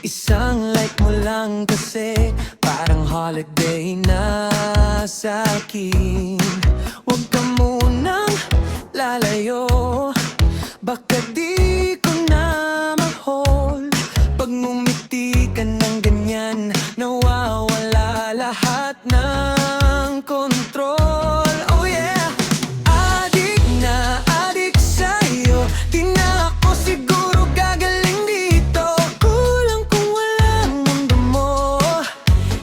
Isang like mo lang kasi parang holiday na sa akin. Huwag ka munang lalayo, baka di ko na ma-hold. Pag ngumiti ka ng ganyan, nawawala lahat ng kontrol. Oh yeah, adik na adik sa'yo, di na ako siguro gagaling dito. Kulang kung walang mundo mo,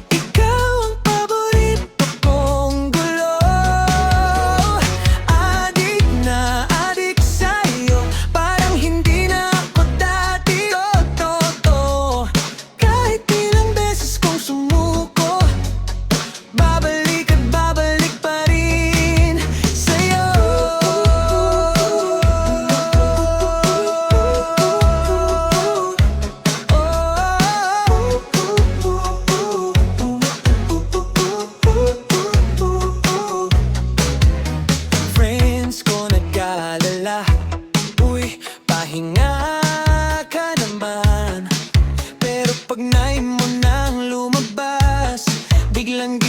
ikaw ang paborito kong gulo. Adik na adik sa'yo, parang hindi na ako dati. Kahit ilang beses kong sumuko, babalik at babalik pa rin sa'yo. Friends ko nag-aalala, uy, pahinga ka naman. Pero pag nain mo nang lumabas, biglang